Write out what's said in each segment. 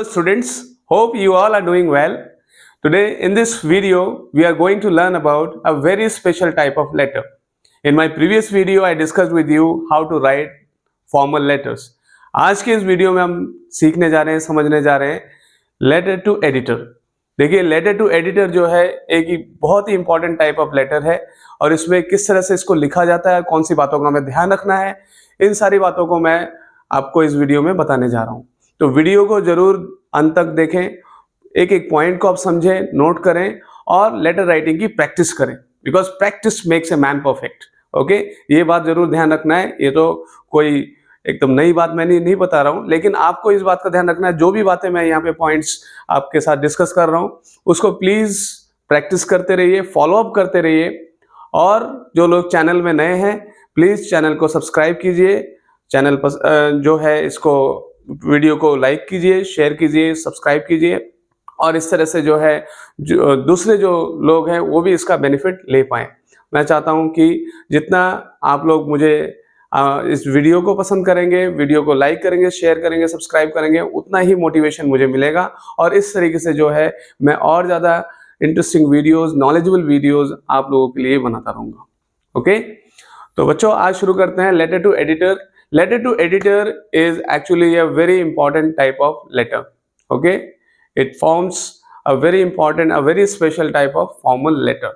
Hello students, hope you all are doing well. Today in this video we are going to learn about a very special type of letter. In my previous video I discussed with you how to write formal letters. आज के इस video में हम सीखने जा रहे हैं, समझने जा रहे हैं लेटर टू एडिटर. देखिए लेटर टू एडिटर जो है एक बहुत ही इंपॉर्टेंट टाइप ऑफ लेटर है और इसमें किस तरह से इसको लिखा जाता है, कौन सी बातों का हमें ध्यान रखना है, इन सारी बातों को मैं आपको इस वीडियो में बताने जा रहा हूं. तो वीडियो को जरूर अंत तक देखें, एक एक पॉइंट को आप समझें, नोट करें और लेटर राइटिंग की प्रैक्टिस करें, because practice makes a man perfect. Okay, ये बात जरूर ध्यान रखना है. ये तो कोई एकदम नई बात मैं नहीं बता रहा हूं, लेकिन आपको इस बात का ध्यान रखना है. जो भी बातें मैं यहाँ पे पॉइंट्स आपके साथ डिस्कस कर रहा हूं उसको प्लीज प्रैक्टिस करते रहिए, फॉलो अप करते रहिए. और जो लोग चैनल में नए हैं प्लीज चैनल को सब्सक्राइब कीजिए, चैनल पर जो है इसको वीडियो को लाइक कीजिए, शेयर कीजिए, सब्सक्राइब कीजिए और इस तरह से जो है दूसरे जो लोग हैं वो भी इसका बेनिफिट ले पाएं. मैं चाहता हूं कि जितना आप लोग मुझे इस वीडियो को पसंद करेंगे, वीडियो को लाइक करेंगे, शेयर करेंगे, सब्सक्राइब करेंगे, उतना ही मोटिवेशन मुझे मिलेगा और इस तरीके से जो है मैं और ज़्यादा इंटरेस्टिंग वीडियोज़, नॉलेजेबल वीडियोज़ आप लोगों के लिए बनाता रहूँगा. ओके, तो बच्चों आज शुरू करते हैं. Letter to editor. Letter to editor is actually a very important type of letter. Okay, it forms a very important, a very special type of formal letter.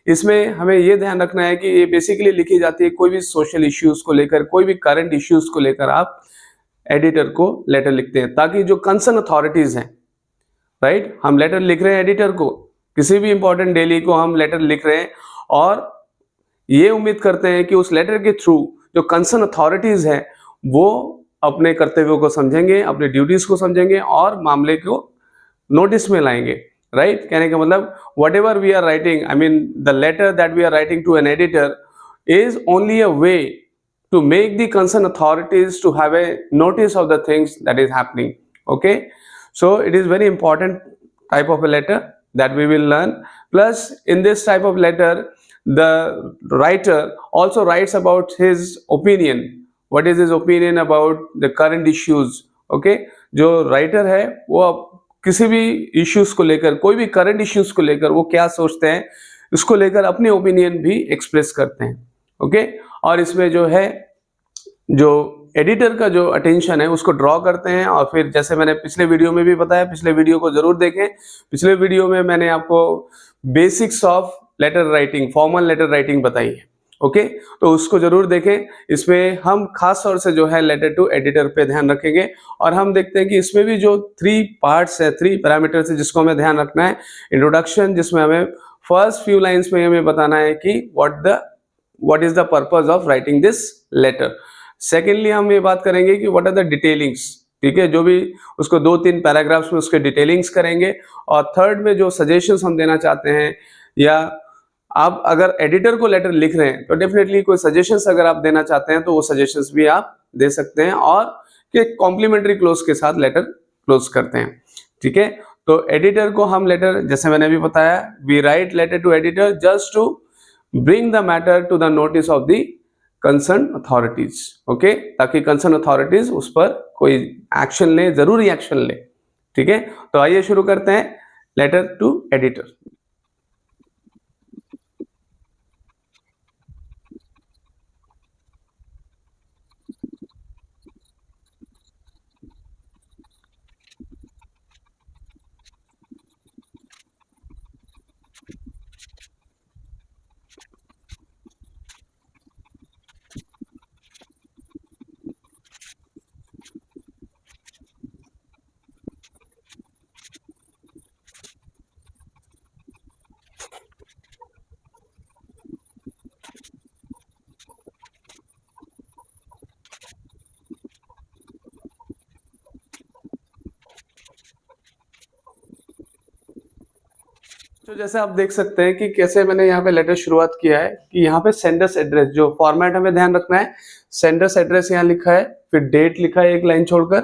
इसमें हमें ये ध्यान रखना है कि ये बेसिकली लिखी जाती है कोई भी सोशल इश्यूज को लेकर, कोई भी करंट इश्यूज को लेकर आप एडिटर को लेटर लिखते हैं, ताकि जो कंसर्न अथॉरिटीज हैं, राइट, हम लेटर लिख रहे हैं एडिटर को, किसी भी इंपॉर्टेंट डेली को हम लेटर लिख रहे हैं और ये उम्मीद करते हैं कि उस लेटर के थ्रू जो कंसर्न अथॉरिटीज हैं वो अपने कर्तव्यों को समझेंगे, अपने ड्यूटीज को समझेंगे और मामले को नोटिस में लाएंगे. राइट, कहने का मतलब whatever we are writing, I mean the letter that we are writing to an editor is only a way to make the concerned authorities to have a notice of the things that is happening. Okay, so it is very important type of a letter that we will learn. Plus in this type of letter the writer also writes about his opinion. What is his opinion about the current issues? Okay, जो writer है वो किसी भी issues को लेकर, कोई भी current issues को लेकर वो क्या सोचते हैं उसको लेकर अपने opinion भी express करते हैं. ओके, और इसमें जो है जो एडिटर का जो अटेंशन है उसको ड्रॉ करते हैं. और फिर जैसे मैंने पिछले वीडियो में भी बताया, पिछले वीडियो को जरूर देखें. पिछले वीडियो में मैंने आपको basics of letter writing, formal letter writing बताई है. ओके, तो उसको जरूर देखें. इसमें हम खास तौर से जो है लेटर टू एडिटर पे ध्यान रखेंगे और हम देखते हैं कि इसमें भी जो 3 पार्ट्स है, 3 पैरामीटर्स है जिसको हमें ध्यान रखना है. इंट्रोडक्शन, जिसमें हमें फर्स्ट फ्यू लाइन्स में हमें बताना है कि what is the purpose of writing this letter. Secondly हम ये बात करेंगे कि what are the detailings. ठीक है, जो भी उसको 2-3 पैराग्राफ्स में उसके डिटेलिंग्स करेंगे. और थर्ड में जो सजेशंस हम देना चाहते हैं, या आप अगर एडिटर को लेटर लिख रहे हैं तो डेफिनेटली कोई सजेशंस अगर आप देना चाहते हैं तो वो सजेशंस भी आप दे सकते हैं और कि कॉम्प्लीमेंट्री क्लोज के साथ लेटर क्लोज करते हैं. ठीक है, तो एडिटर को हम लेटर, जैसे मैंने अभी बताया, we write letter to editor just to bring the matter to the notice of the concerned authorities. Okay, ताकि concerned authorities उस पर कोई एक्शन ले, जरूरी एक्शन ले. ठीक है, तो आइए शुरू करते हैं लेटर टू एडिटर. तो जैसे आप देख सकते हैं कि कैसे मैंने यहाँ पे लेटर शुरुआत किया है कि यहाँ पे सेंडर्स एड्रेस, जो फॉर्मेट हमें ध्यान रखना है, सेंडर्स एड्रेस यहाँ लिखा है, फिर डेट लिखा है एक लाइन छोड़कर,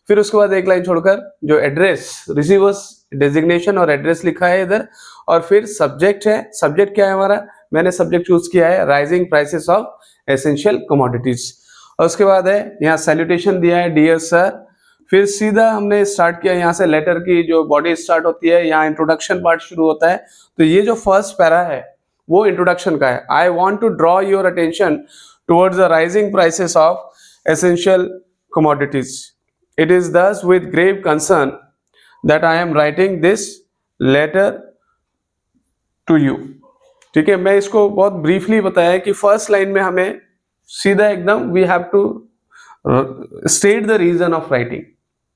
फिर उसके बाद एक लाइन छोड़कर जो एड्रेस, रिसीवर्स डेजिग्नेशन और एड्रेस लिखा है इधर, और फिर सब्जेक्ट है. सब्जेक्ट क्या है हमारा, मैंने सब्जेक्ट चूज किया है rising prices of essential commodities. और उसके बाद है यहाँ सैल्यूटेशन दिया है, डियर सर, फिर सीधा हमने स्टार्ट किया यहाँ से, लेटर की जो बॉडी स्टार्ट होती है, यहाँ इंट्रोडक्शन पार्ट शुरू होता है। तो ये जो फर्स्ट पैरा है वो इंट्रोडक्शन का है। I want to draw your attention towards the rising prices of essential commodities. It is thus with grave concern that I am writing this letter to you. ठीक है, मैं इसको बहुत ब्रीफली बताया कि फर्स्ट लाइन में हमें सीधा एकदम we have to state the reason of writing.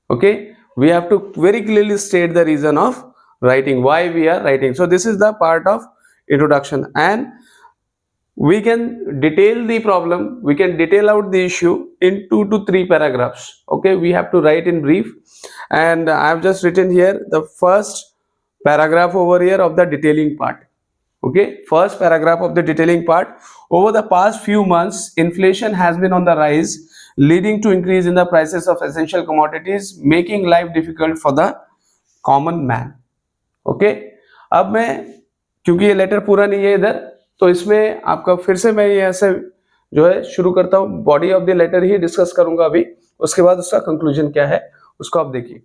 Okay, we have to very clearly state the reason of writing, why we are writing. So this is the part of introduction, and we can detail the problem, we can detail out the issue in 2 to 3 paragraphs. Okay, we have to write in brief, and I have just written here the first paragraph over here of the detailing part. Okay, first paragraph of the detailing part. Over the past few months, inflation has been on the rise, leading to increase in the prices of essential commodities, making life difficult for the common man. Okay, अब मैं, क्योंकि ये letter पूरा नहीं है इधर, तो इसमें आपका फिर से मैं ये ऐसे जो है शुरू करता हूँ, बॉडी ऑफ द लेटर ही डिस्कस करूंगा अभी, उसके बाद उसका कंक्लूजन क्या है उसको आप देखिए।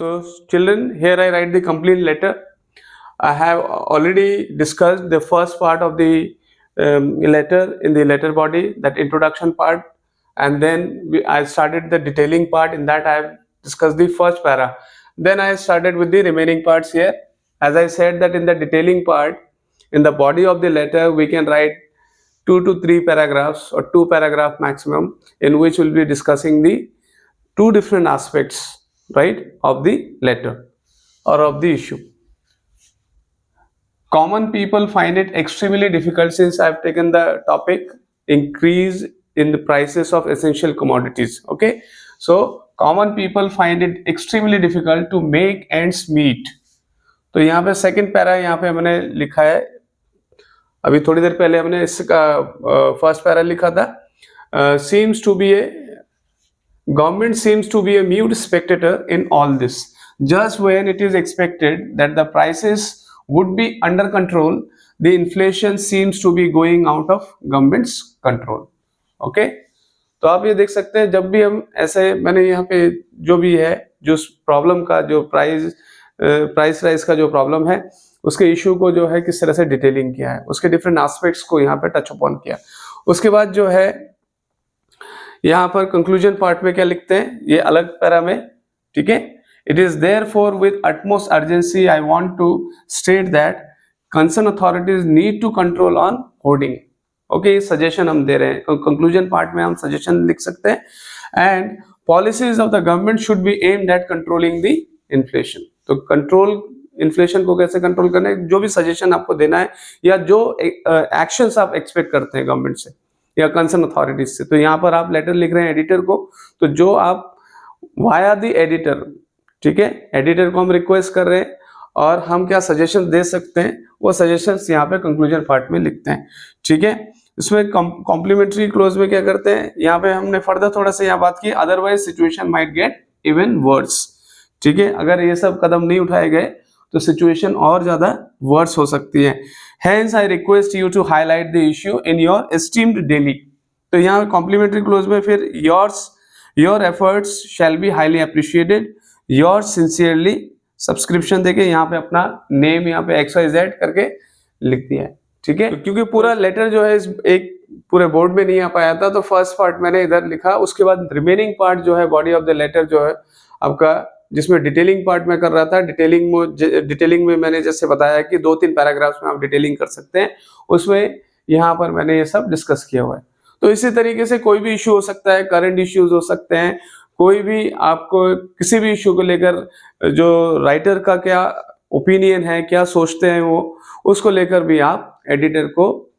So children, here I write the complete letter. I have already discussed the first part of the letter in the letter body, that introduction part, and then I started the detailing part. In that I have discussed the first para. Then I started with the remaining parts here. As I said that in the detailing part, in the body of the letter, we can write 2 to 3 paragraphs or 2 paragraph maximum, in which we'll be discussing the 2 different aspects, right, of the letter or of the issue. Common people find it extremely difficult, since I've taken the topic increase in the prices of essential commodities. Okay, so common people find it extremely difficult to make ends meet. तो यहाँ पे second para यहाँ पे मैंने लिखा है, अभी थोड़ी देर पहले हमने इसका फर्स्ट पैरा लिखा था, seems to be a government seems to be a mute spectator in all this. Just when it is expected that the prices would be under control, the inflation seems to be going out of government's control. Okay, तो आप ये देख सकते हैं, जब भी हम ऐसे, मैंने यहाँ पे जो भी है, जो प्रॉब्लम का जो प्राइस राइज का जो प्रॉब्लम है, उसके इशू को जो है किस तरह से डिटेलिंग किया है, उसके डिफरेंट एस्पेक्ट्स को यहाँ पे टच अपॉन किया। उसके बाद जो है यहाँ पर कंक्लूजन पार्ट में क्या लिखते हैं, ये अलग पैरा में, ठीक है। It is therefore with utmost urgency I want to state that concern authorities need to control on hoarding. Okay, suggestion हम दे रहे हैं, कंक्लूजन पार्ट में हम सजेशन लिख सकते हैं। And policies of the government should be aimed at controlling the inflation. तो कंट्रोल, इन्फ्लेशन को कैसे कंट्रोल करना है, जो भी सजेशन आपको देना है या जो एक्शंस आप एक्सपेक्ट करते हैं गवर्नमेंट से या कंसर्न अथॉरिटीज से, तो यहाँ पर आप लेटर लिख रहे हैं एडिटर को, तो जो आप वाया द एडिटर, ठीक है, एडिटर को हम रिक्वेस्ट कर रहे हैं और हम क्या सजेशन दे सकते हैं, वो सजेशंस यहाँ पे कंक्लूजन पार्ट में लिखते हैं, ठीक है। इसमें कॉम्प्लीमेंट्री क्लोज में क्या करते हैं, यहाँ पे हमने फर्दर थोड़ा सा यहाँ बात की, otherwise situation might get even worse, ठीक है। अगर ये सब कदम नहीं उठाए गए तो सिचुएशन और ज्यादा वर्स हो सकती है। Hence I request you to highlight the issue in your esteemed daily। तो यहाँ कॉम्प्लीमेंट्री क्लोज में फिर your efforts shall be highly appreciated, yours sincerely, subscription देके यहाँ पे अपना नेम यहाँ पे XYZ करके लिख दिया है, ठीक है। क्योंकि पूरा लेटर जो है एक पूरे बोर्ड में नहीं आ पाया था, तो फर्स्ट पार्ट मैंने इधर लिखा, उसके बाद रिमेनिंग पार्ट जो है बॉडी ऑफ द लेटर जो है आपका, जिसमें डिटेलिंग पार्ट में कर रहा था, डिटेलिंग में मैंने जैसे बताया कि 2-3 पैराग्राफ्स में आप डिटेलिंग कर सकते हैं, उसमें यहाँ पर मैंने ये सब डिस्कस किया हुआ है। तो इसी तरीके से कोई भी इशू हो सकता है, करंट इश्यूज हो सकते हैं, कोई भी आपको किसी भी इशू को लेकर जो राइटर का क्या ओपिनियन है, क्या सोचते हैं वो, उसको लेकर भी आप एडिटर को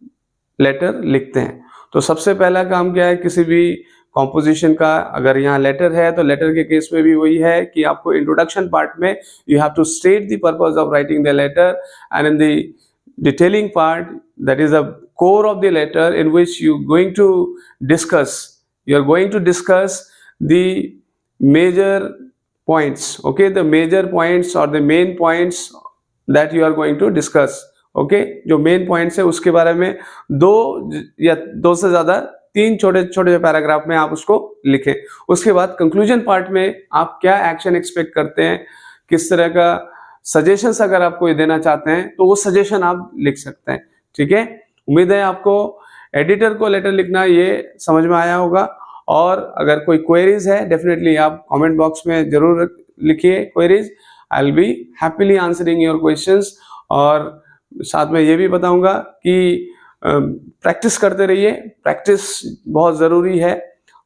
लेटर लिखते हैं। तो सबसे पहला काम क्या है, किसी भी कॉम्पोजिशन का अगर यहाँ लेटर है तो लेटर के केस में भी वही है कि आपको इंट्रोडक्शन पार्ट में you have to state the purpose of writing the letter, and in the detailing part, that is the core of the letter, in which you are going to discuss the major points, okay, the major points or the main points that you are going to discuss, okay, जो main points है उसके बारे में दो से ज्यादा 3 छोटे छोटे पैराग्राफ में आप उसको लिखें। उसके बाद कंक्लूजन पार्ट में आप क्या एक्शन एक्सपेक्ट करते हैं, किस तरह का सजेशंस अगर आप कोई देना चाहते हैं तो वो सजेशन आप लिख सकते हैं। ठीक है, उम्मीद है आपको एडिटर को लेटर लिखना ये समझ में आया होगा। और अगर कोई क्वेरीज है डेफिनेटली आप कमेंट बॉक्स में जरूर लिखिए queries, I will be happily answering your questions. और साथ में ये भी बताऊंगा कि प्रैक्टिस करते रहिए, प्रैक्टिस बहुत ज़रूरी है।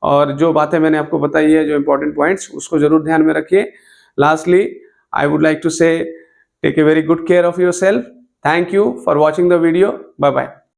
और जो बातें मैंने आपको बताई है, जो इंपॉर्टेंट पॉइंट्स, उसको जरूर ध्यान में रखिए। Lastly, I would like to say, take a very good care of yourself. Thank you for watching the video. Bye bye.